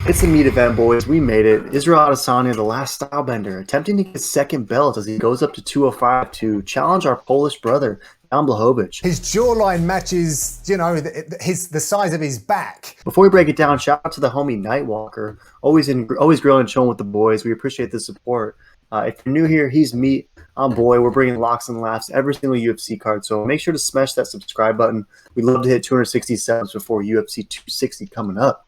It's the meat event, boys. We made it. Israel Adesanya, the last stylebender, attempting to get his second belt as he goes up to 205 to challenge our Polish brother, Jan Blachowicz. His jawline matches, the size of his back. Before we break it down, shout out to the homie Nightwalker, always grilling and chilling with the boys. We appreciate the support. If you're new here, he's Meat. I'm Boy. We're bringing locks and laughs every single UFC card, so make sure to smash that subscribe button. We'd love to hit 260 subs before UFC 260 coming up.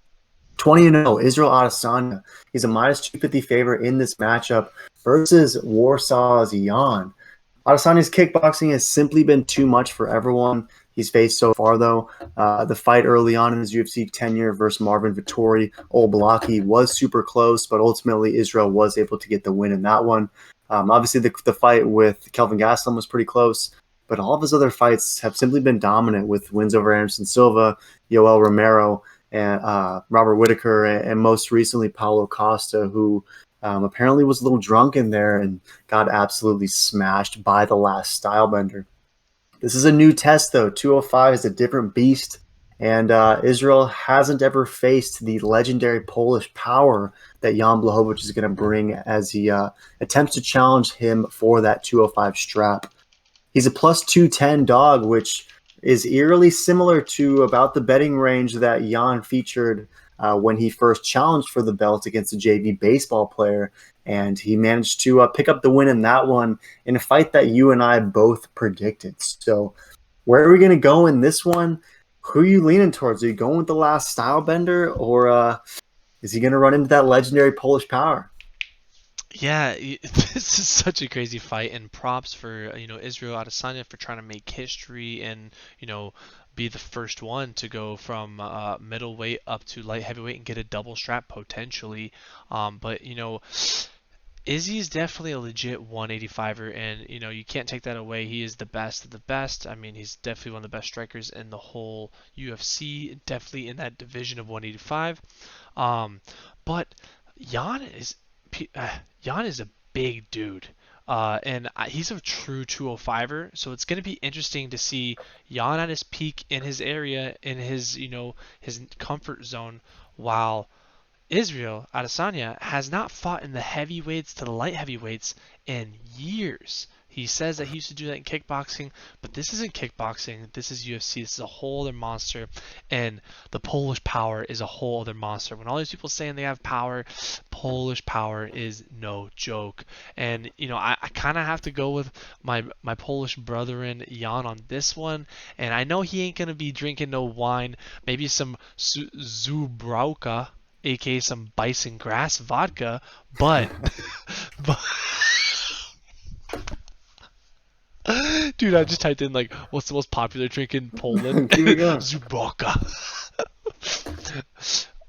20-0, Israel Adesanya. He's a -250 favorite in this matchup versus Warsaw's Jan. Adesanya's kickboxing has simply been too much for everyone he's faced so far, though. The fight early on in his UFC tenure versus Marvin Vettori, Old Blocky, was super close, but ultimately Israel was able to get the win in that one. Obviously, the fight with Kelvin Gastelum was pretty close, but all of his other fights have simply been dominant with wins over Anderson Silva, Yoel Romero, and Robert Whitaker, and most recently Paulo Costa, who apparently was a little drunk in there and got absolutely smashed by the last stylebender. This is a new test, though. 205 is a different beast, and Israel hasn't ever faced the legendary Polish power that Jan Blachowicz is going to bring as he attempts to challenge him for that 205 strap. He's a plus 210 dog, which is eerily similar to about the betting range that Jan featured when he first challenged for the belt against a JV baseball player, and he managed to pick up the win in that one in a fight that you and I both predicted. So where are we going to go in this one? Who are you leaning towards? Are you going with the last stylebender, or is he going to run into that legendary Polish power? Yeah, this is such a crazy fight, and props for Israel Adesanya for trying to make history and be the first one to go from middleweight up to light heavyweight and get a double strap potentially. But Izzy's definitely a legit 185er, and you can't take that away. He is the best of the best. I mean, he's definitely one of the best strikers in the whole UFC, definitely in that division of 185. But Jan is a big dude, and he's a true 205er. So it's going to be interesting to see Jan at his peak in his area, in his his comfort zone, while Israel Adesanya has not fought in the heavyweights to the light heavyweights in years. He says that he used to do that in kickboxing, but this isn't kickboxing. This is UFC. This is a whole other monster, and the Polish power is a whole other monster. When all these people saying they have power, Polish power is no joke. And I kind of have to go with my Polish brethren Jan on this one. And I know he ain't gonna be drinking no wine. Maybe some Zubrauka, aka some bison grass vodka, but dude, I just typed in like what's the most popular drink in Poland? Zubrauka.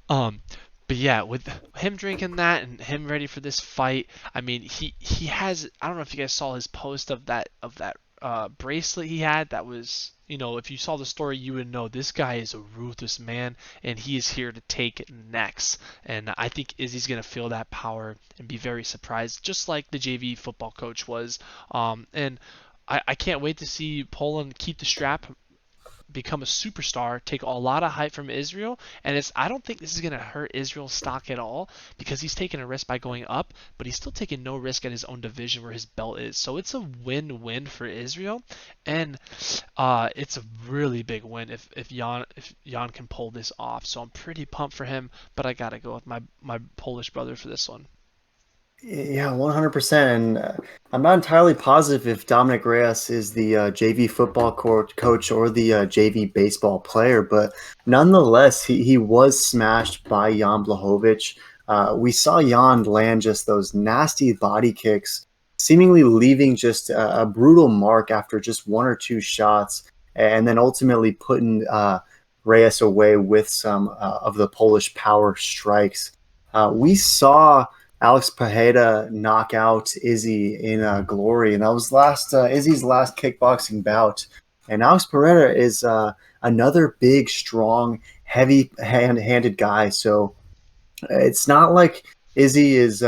But yeah, with him drinking that and him ready for this fight, I mean, he has, I don't know if you guys saw his post of that bracelet he had. That was, if you saw the story, you would know this guy is a ruthless man, and he is here to take necks. And I think Izzy's gonna feel that power and be very surprised, just like the JV football coach was. And I can't wait to see Poland keep the strap, become a superstar, take a lot of hype from Israel, and I don't think this is going to hurt Israel's stock at all, because he's taking a risk by going up, but he's still taking no risk at his own division where his belt is. So it's a win-win for Israel, and it's a really big win if Jan can pull this off. So I'm pretty pumped for him, but I got to go with my Polish brother for this one. Yeah, 100%. And I'm not entirely positive if Dominic Reyes is the JV football coach or the JV baseball player, but nonetheless, he was smashed by Jan Blachowicz. We saw Jan land just those nasty body kicks, seemingly leaving just a brutal mark after just one or two shots, and then ultimately putting Reyes away with some of the Polish power strikes. We saw Alex Pereira knock out Izzy in Glory, and that was Izzy's last kickboxing bout. And Alex Pereira is another big, strong, heavy-handed guy. So it's not like Izzy is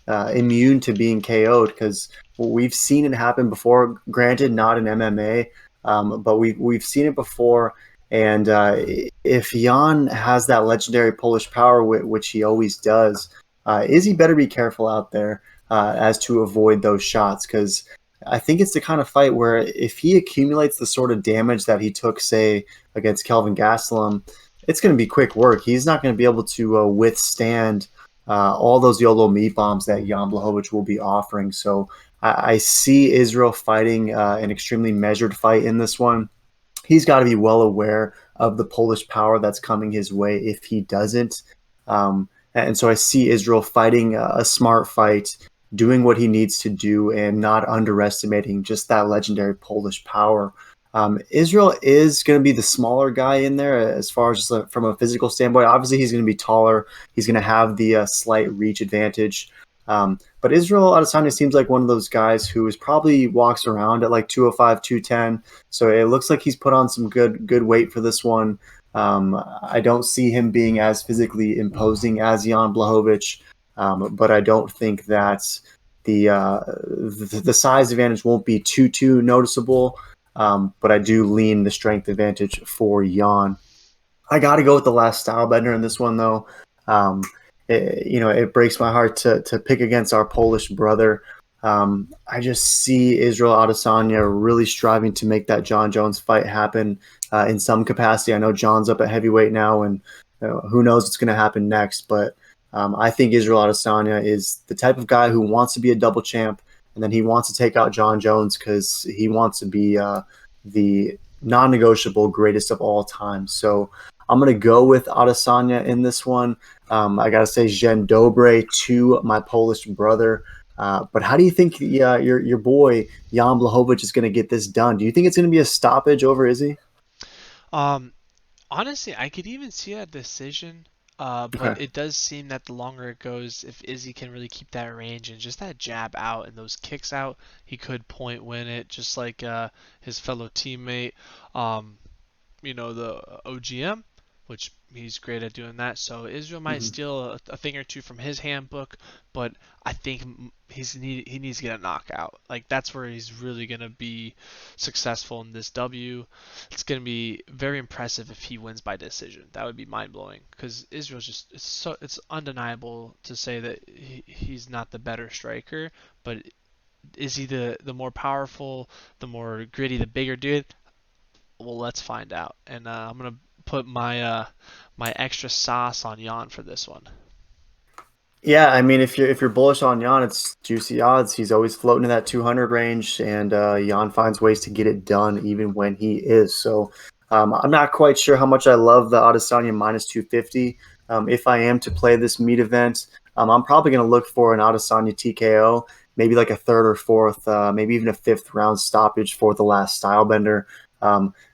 immune to being KO'd, because we've seen it happen before. Granted, not in MMA, but we've seen it before. And if Jan has that legendary Polish power, which he always does, Izzy better be careful out there as to avoid those shots, because I think it's the kind of fight where if he accumulates the sort of damage that he took, say, against Kelvin Gastelum, it's going to be quick work. He's not going to be able to withstand all those YOLO meat bombs that Jan Blachowicz will be offering. So I see Israel fighting an extremely measured fight in this one. He's got to be well aware of the Polish power that's coming his way if he doesn't. And so I see Israel fighting a smart fight, doing what he needs to do, and not underestimating just that legendary Polish power. Israel is going to be the smaller guy in there as far as just from a physical standpoint. Obviously, he's going to be taller. He's going to have the slight reach advantage. But Israel Adesanya seems like one of those guys who is probably walks around at like 205, 210. So it looks like he's put on some good weight for this one. I don't see him being as physically imposing as Jan Blachowicz, but I don't think that the size advantage won't be too noticeable. But I do lean the strength advantage for Jan. I got to go with the last style bender in this one, though. It breaks my heart to pick against our Polish brother. I just see Israel Adesanya really striving to make that John Jones fight happen in some capacity. I know John's up at heavyweight now, and who knows what's going to happen next. But I think Israel Adesanya is the type of guy who wants to be a double champ, and then he wants to take out John Jones because he wants to be the non-negotiable greatest of all time. So I'm going to go with Adesanya in this one. I got to say Dzień dobry to my Polish brother. But how do you think your boy Jan Blachowicz is going to get this done? Do you think it's going to be a stoppage over Izzy? Honestly, I could even see a decision. But Okay. it does seem that the longer it goes, if Izzy can really keep that range and just that jab out and those kicks out, he could point win it, just like his fellow teammate, the OGM, which he's great at doing that. So Israel might Mm-hmm. steal a thing or two from his handbook, but I think he needs to get a knockout. Like that's where he's really gonna be successful in this W. It's gonna be very impressive if he wins by decision. That would be mind blowing because Israel's just it's undeniable to say that he's not the better striker, but is he the more powerful, the more gritty, the bigger dude? Well, let's find out. And I'm gonna put my extra sauce on Jan for this one. Yeah, I mean, if you're bullish on Jan, it's juicy odds. He's always floating in that 200 range, and Jan finds ways to get it done even when he is. So I'm not quite sure how much I love the Adesanya minus 250. If I am to play this meat event, I'm probably going to look for an Adesanya TKO, maybe like a third or fourth, maybe even a fifth round stoppage for the last style bender.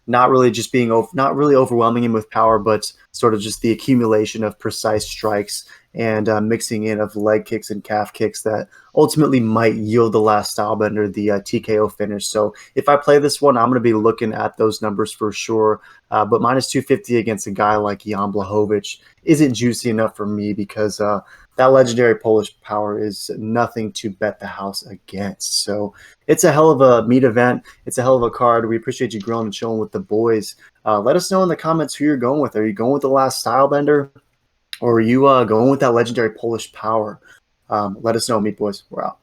Not really just not really overwhelming him with power, but sort of just the accumulation of precise strikes and mixing in of leg kicks and calf kicks that ultimately might yield the last style bender, the TKO finish. So if I play this one, I'm going to be looking at those numbers for sure. But minus 250 against a guy like Jan Blachowicz isn't juicy enough for me because that legendary Polish power is nothing to bet the house against. So it's a hell of a meat event. It's a hell of a card. We appreciate you grilling and chilling with the boys. Let us know in the comments who you're going with. Are you going with the last style bender? Or are you going with that legendary Polish power? Let us know, Meat Boys. We're out.